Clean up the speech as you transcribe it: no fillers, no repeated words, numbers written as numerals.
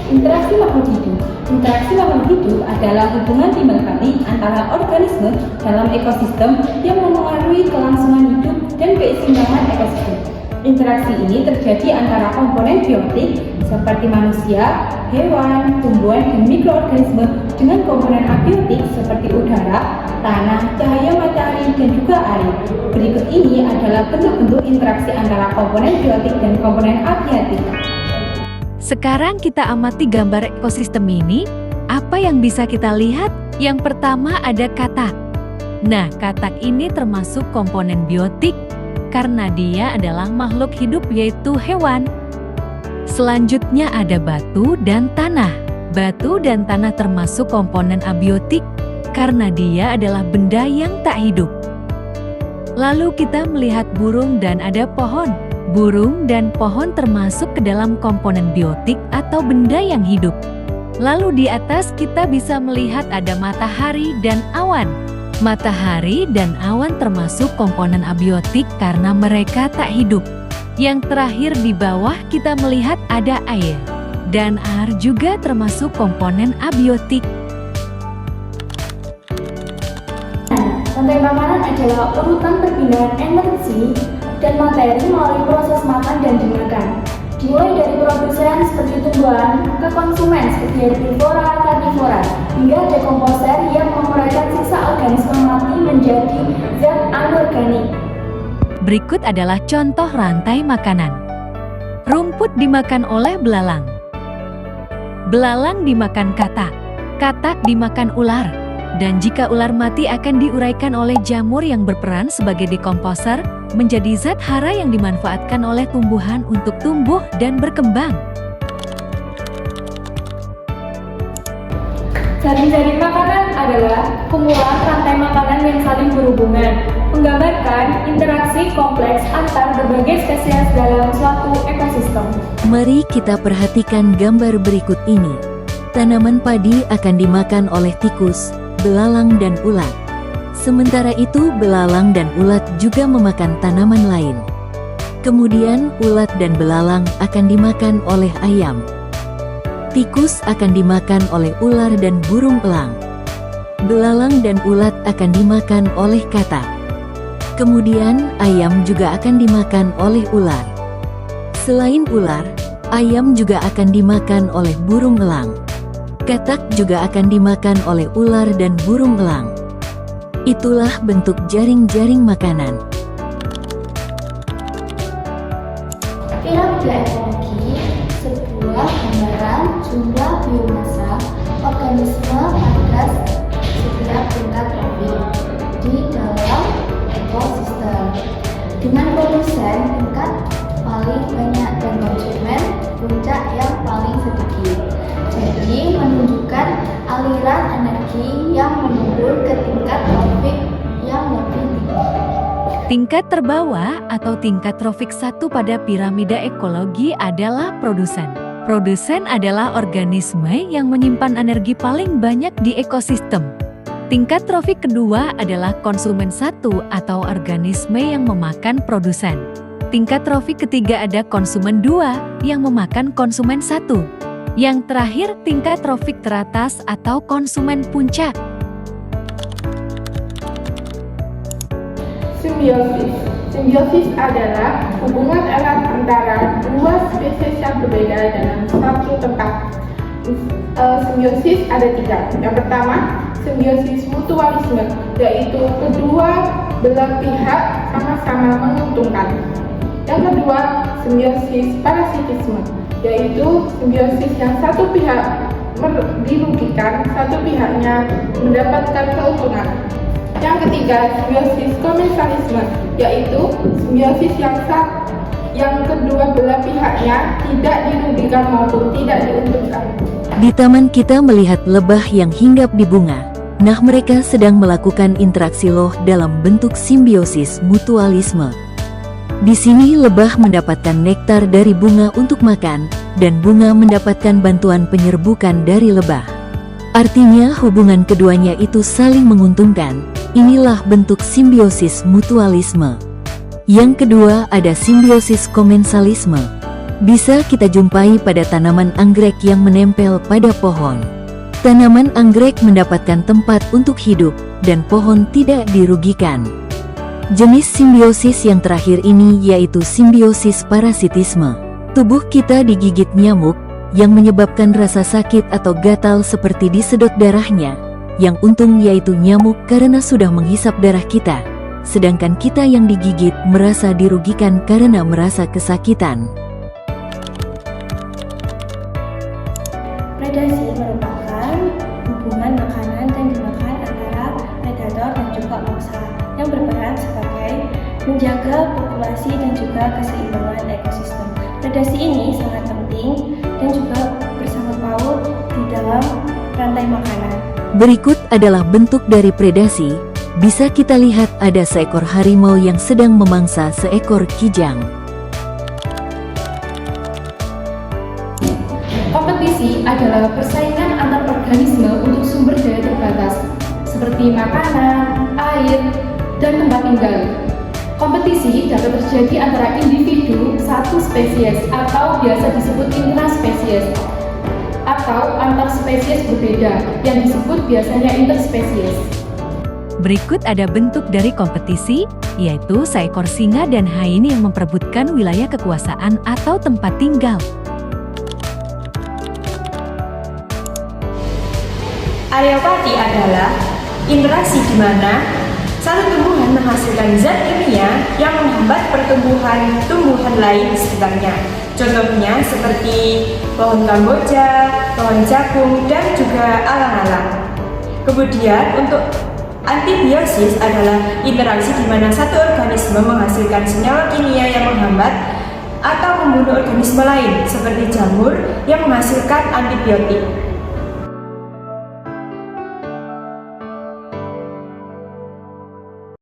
Interaksi makhluk hidup. Interaksi makhluk hidup adalah hubungan timbal balik antara organisme dalam ekosistem yang memengaruhi kelangsungan hidup dan keseimbangan ekosistem. Interaksi ini terjadi antara komponen biotik seperti manusia, hewan, tumbuhan, dan mikroorganisme dengan komponen abiotik seperti udara, tanah, cahaya matahari, dan juga air. Berikut ini adalah bentuk-bentuk interaksi antara komponen biotik dan komponen abiotik. Sekarang kita amati gambar ekosistem ini. Apa yang bisa kita lihat? Yang pertama ada katak. Nah, katak ini termasuk komponen biotik karena dia adalah makhluk hidup yaitu hewan. Selanjutnya ada batu dan tanah. Batu dan tanah termasuk komponen abiotik karena dia adalah benda yang tak hidup. Lalu kita melihat burung dan ada pohon. Burung dan pohon termasuk ke dalam komponen biotik atau benda yang hidup. Lalu di atas kita bisa melihat ada matahari dan awan. Matahari dan awan termasuk komponen abiotik karena mereka tak hidup. Yang terakhir di bawah kita melihat ada air. Dan air juga termasuk komponen abiotik. Rantai makanan adalah urutan perpindahan energi dan materi melalui proses makan dan dimakan. Dimulai dari produsen seperti tumbuhan ke konsumen seperti herbivora, karnivora, hingga dekomposer yang menguraikan sisa organisme mati menjadi zat anorganik. Berikut adalah contoh rantai makanan. Rumput dimakan oleh belalang. Belalang dimakan katak. Katak dimakan ular. Dan jika ular mati akan diuraikan oleh jamur yang berperan sebagai dekomposer menjadi zat hara yang dimanfaatkan oleh tumbuhan untuk tumbuh dan berkembang. Jaring-jaring makanan adalah kumpulan rantai makanan yang saling berhubungan, menggambarkan interaksi kompleks antar berbagai spesies dalam suatu ekosistem. Mari kita perhatikan gambar berikut ini. Tanaman padi akan dimakan oleh tikus, belalang dan ulat. Sementara itu belalang dan ulat juga memakan tanaman lain. Kemudian ulat dan belalang akan dimakan oleh ayam. Tikus akan dimakan oleh ular dan burung elang. Belalang dan ulat akan dimakan oleh katak. Kemudian ayam juga akan dimakan oleh ular. Selain ular, ayam juga akan dimakan oleh burung elang. Katak juga akan dimakan oleh ular dan burung elang. Itulah bentuk jaring-jaring makanan. Piramida ekologi, sebuah gambaran jumlah biomasa organisme pada setiap tingkat tropik di dalam ekosistem, dengan produsen tingkat paling banyak dan konsumen puncak yang paling sedikit. Jadi menunjukkan aliran energi yang menurun ke tingkat trofik yang lebih tinggi. Tingkat terbawah atau tingkat trofik 1 pada piramida ekologi adalah produsen. Produsen adalah organisme yang menyimpan energi paling banyak di ekosistem. Tingkat trofik kedua adalah konsumen 1 atau organisme yang memakan produsen. Tingkat trofik ketiga ada konsumen 2 yang memakan konsumen 1. Yang terakhir tingkat trofik teratas atau konsumen puncak. Simbiosis. Simbiosis adalah hubungan erat antara dua spesies yang berbeda dalam satu tempat. Simbiosis ada 3. Yang pertama, simbiosis mutualisme, yaitu kedua belah pihak sama-sama menguntungkan. Yang kedua, simbiosis parasitisme, yaitu simbiosis yang satu pihak dirugikan, satu pihaknya mendapatkan keuntungan. Yang ketiga, simbiosis komensalisme, yaitu simbiosis yang kedua belah pihaknya tidak dirugikan maupun tidak diuntungkan. Di taman kita melihat lebah yang hinggap di bunga. Nah, mereka sedang melakukan interaksi loh dalam bentuk simbiosis mutualisme. Di sini lebah mendapatkan nektar dari bunga untuk makan, dan bunga mendapatkan bantuan penyerbukan dari lebah. Artinya hubungan keduanya itu saling menguntungkan. Inilah bentuk simbiosis mutualisme. Yang kedua ada simbiosis komensalisme. bisa kita jumpai pada tanaman anggrek yang menempel pada pohon. Tanaman anggrek mendapatkan tempat untuk hidup, dan pohon tidak dirugikan. Jenis simbiosis yang terakhir ini yaitu simbiosis parasitisme. Tubuh kita digigit nyamuk, yang menyebabkan rasa sakit atau gatal seperti disedot darahnya. Yang untung yaitu nyamuk karena sudah menghisap darah kita, sedangkan kita yang digigit merasa dirugikan karena merasa kesakitan. Predasi merupakan hubungan makanan dan dimakan antara predator dan juga mangsa yang berperan sebagai menjaga populasi dan juga keseimbangan ekosistem. Predasi ini sangat penting dan juga bersangkut paut di dalam rantai makanan. Berikut adalah bentuk dari predasi. Bisa kita lihat ada seekor harimau yang sedang memangsa seekor kijang. Kompetisi adalah persaingan antar organisme untuk sumber daya terbatas, seperti makanan, air, dan tempat tinggal. Kompetisi dapat terjadi antara individu satu spesies atau biasa disebut intraspesies, atau antar spesies berbeda yang disebut biasanya interspesies. Berikut ada bentuk dari kompetisi, yaitu seekor singa dan hyena yang memperebutkan wilayah kekuasaan atau tempat tinggal. Areopati adalah interaksi di mana satu tumbuhan menghasilkan zat kimia yang menghambat pertumbuhan tumbuhan lain di sekitarnya. Contohnya seperti pohon kamboja, pohon jagung, dan juga alang-alang. Kemudian untuk antibiosis adalah interaksi di mana satu organisme menghasilkan senyawa kimia yang menghambat atau membunuh organisme lain, seperti jamur yang menghasilkan antibiotik.